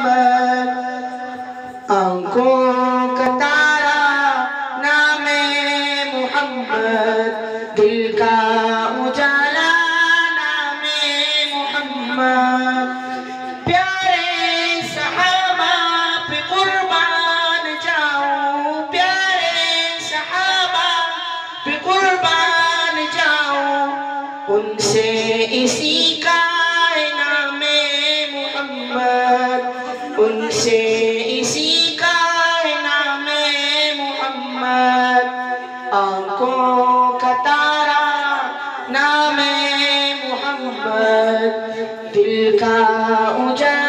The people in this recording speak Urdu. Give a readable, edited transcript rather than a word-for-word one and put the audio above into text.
محمد. آنکھوں کا تارا نام محمد، دل کا اجالا نام محمد. پیارے صحابہ پہ قربان جاؤں، پیارے صحابہ پہ قربان جاؤں، ان سے اسی کا نام محمد، ان سے اسی کا نام محمد. آنکھوں کا تارا نام محمد، دل کا اجالا